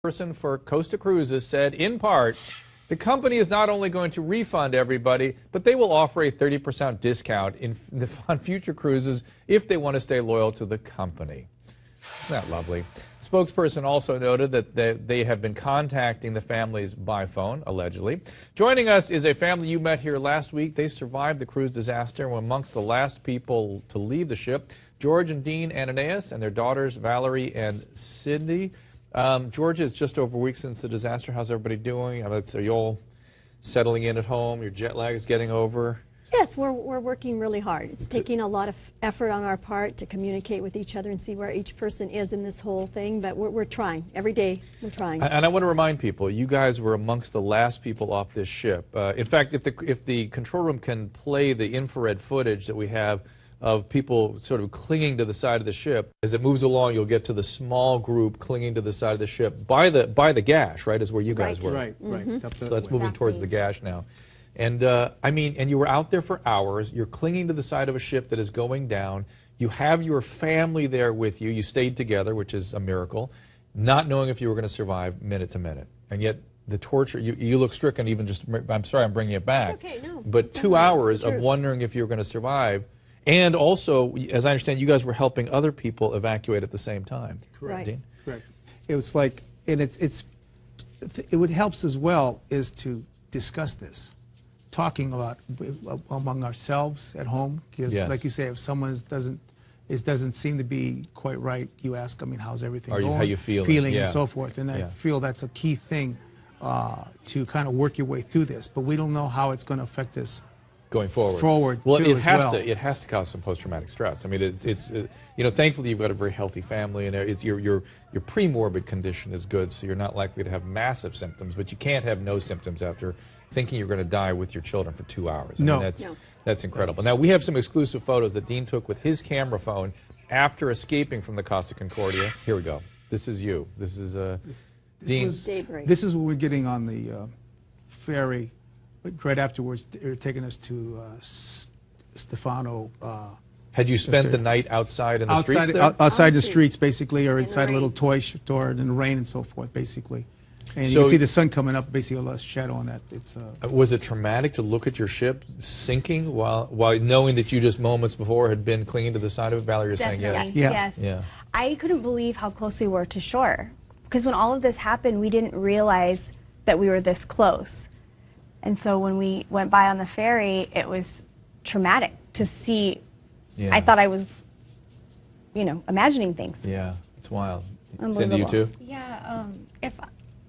Person for Costa Cruises said, in part, the company is not only going to refund everybody, but they will offer a 30% discount on future cruises if they want to stay loyal to the company. Isn't that lovely? Spokesperson also noted that they have been contacting the families by phone, allegedly. Joining us is a family you met here last week. They survived the cruise disaster and were amongst the last people to leave the ship. George and Dean Ananias and their daughters, Valerie and Cindy. Georgia, it's just over a week since the disaster. How's everybody doing? Are you all settling in at home? Your jet lag is getting over? Yes, we're working really hard. It's taking a lot of effort on our part to communicate with each other and see where each person is in this whole thing, but we're trying. Every day, we're trying. And I want to remind people, you guys were amongst the last people off this ship. In fact, if the control room can play the infrared footage that we have of people sort of clinging to the side of the ship. As it moves along, you'll get to the small group clinging to the side of the ship by the gash, right, is where you guys were. Right, right. So that's moving towards the gash now. And and you were out there for hours. You're clinging to the side of a ship that is going down. You have your family there with you. You stayed together, which is a miracle, not knowing if you were going to survive minute to minute. And yet the torture, you look stricken even just, I'm sorry I'm bringing it back. It's okay, no. But 2 hours of wondering if you were going to survive. And also, as I understand, you guys were helping other people evacuate at the same time. Correct. Dean? Correct. It was like, and it would helps as well is to discuss this, talking about among ourselves at home. Because, like you say, if someone doesn't seem to be quite right, you ask, I mean, how's everything going? How you feeling? And so forth. And I feel that's a key thing to kind of work your way through this. But we don't know how it's going to affect us going forward. Well, too, it has to cause some post-traumatic stress. I mean, thankfully you've got a very healthy family, and your pre-morbid condition is good, so you're not likely to have massive symptoms. But you can't have no symptoms after thinking you're going to die with your children for 2 hours. I mean, that's incredible. Now we have some exclusive photos that Dean took with his camera phone after escaping from the Costa Concordia. Here we go. This is you. This is Dean. This is what we're getting on the ferry. Right afterwards, they were taking us to Stefano. Had you spent the night outside in the streets there? Outside the streets, basically, or inside a little toy store in the rain and so forth, basically. And you can see the sun coming up, basically a shadow on that. Was it traumatic to look at your ship sinking while knowing that you just moments before had been clinging to the side of it? Valerie, you're saying yes. Yes. Yeah. I couldn't believe how close we were to shore. Because when all of this happened, we didn't realize that we were this close. And so when we went by on the ferry, it was traumatic to see. Yeah. I thought I was, imagining things. Yeah, it's wild. Cindy, you too? Yeah,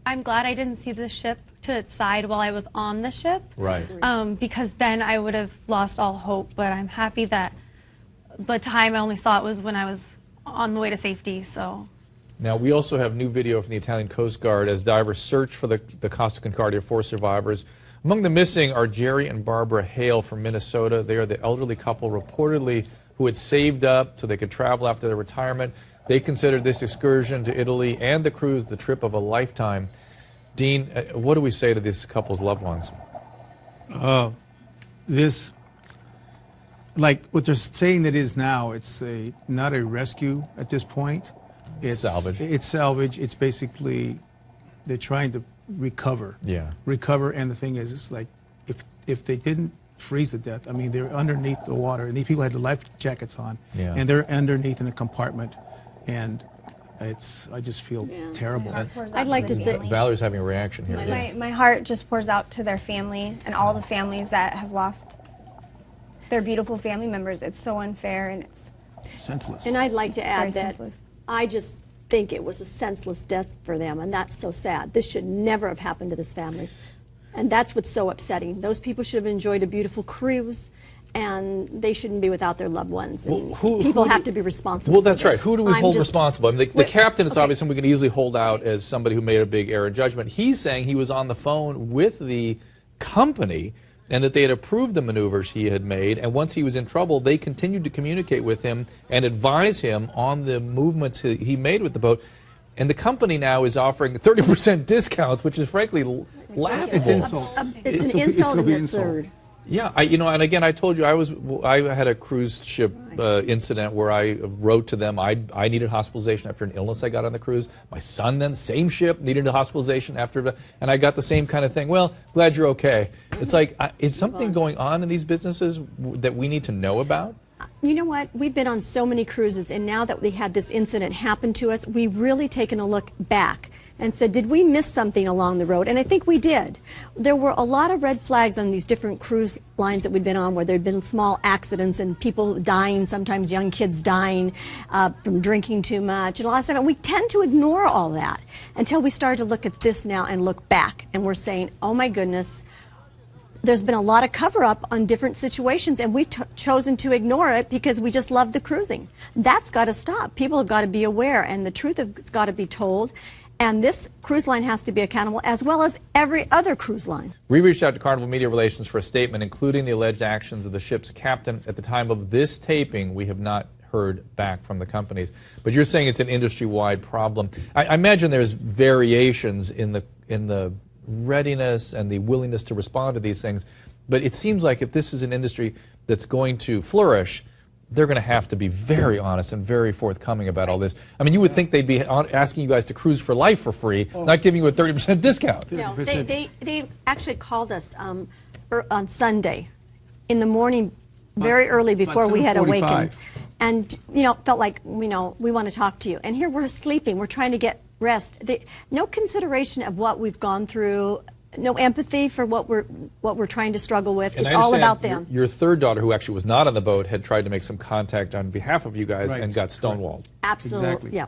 I'm glad I didn't see the ship to its side while I was on the ship. Right. Because then I would have lost all hope, but I'm happy that the time I only saw it was when I was on the way to safety, so. Now, we also have new video from the Italian Coast Guard as divers search for the Costa Concordia for survivors. Among the missing are Jerry and Barbara Hale from Minnesota. They are the elderly couple reportedly who had saved up so they could travel after their retirement. They considered this excursion to Italy and the cruise the trip of a lifetime. Dean, what do we say to this couple's loved ones? Like what they're saying it is now, it's not a rescue at this point. It's salvage. It's salvage. It's basically they're trying to recover. Yeah. Recover, and the thing is, it's like if they didn't freeze to death, I mean, they're underneath the water, and these people had the life jackets on, and they're underneath in a compartment, and I just feel terrible. I'd like to say Valerie's having a reaction here. My heart just pours out to their family and all the families that have lost their beautiful family members. It's so unfair and it's senseless. And I'd like to add that senseless. I just think it was a senseless death for them, and that's so sad. This should never have happened to this family. And that's what's so upsetting. Those people should have enjoyed a beautiful cruise, and they shouldn't be without their loved ones. And people have to be responsible. Well, that's for right. this. Who do we hold responsible? I mean, the captain is obviously we can easily hold out as somebody who made a big error in judgment. He's saying he was on the phone with the company and that they had approved the maneuvers he had made, and once he was in trouble, they continued to communicate with him and advise him on the movements he made with the boat. And the company now is offering 30% discounts, which is frankly laughable. It's insult. It's an insult and absurd. Yeah, and again, I told you I had a cruise ship incident where I wrote to them. I needed hospitalization after an illness I got on the cruise. My son then, same ship, needed a hospitalization after, and I got the same kind of thing. Well, glad you're okay. It's like, is something going on in these businesses that we need to know about? You know what? We've been on so many cruises, and now that we had this incident happen to us, we've really taken a look back and said, did we miss something along the road? And I think we did. There were a lot of red flags on these different cruise lines that we'd been on where there had been small accidents and people dying, sometimes young kids dying from drinking too much and all that stuff. And we tend to ignore all that until we start to look at this now and look back. And we're saying, oh my goodness, there's been a lot of cover-up on different situations, and we've chosen to ignore it because we just love the cruising. That's got to stop. People have got to be aware, and the truth has got to be told. And this cruise line has to be accountable, as well as every other cruise line. We reached out to Carnival Media Relations for a statement, including the alleged actions of the ship's captain. At the time of this taping, we have not heard back from the companies. But you're saying it's an industry-wide problem. I imagine there's variations in the readiness and the willingness to respond to these things. But it seems like if this is an industry that's going to flourish, they're going to have to be very honest and very forthcoming about all this. I mean, you would think they'd be asking you guys to cruise for life for free, not giving you a 30% discount. No, they actually called us on Sunday in the morning, very early before we had awakened. And, felt like, we want to talk to you. And here we're sleeping. We're trying to get rest. No consideration of what we've gone through. No empathy for what we're trying to struggle with. And it's all about them. Your third daughter, who actually was not on the boat, had tried to make some contact on behalf of you guys and got stonewalled. Absolutely. Exactly. Yeah.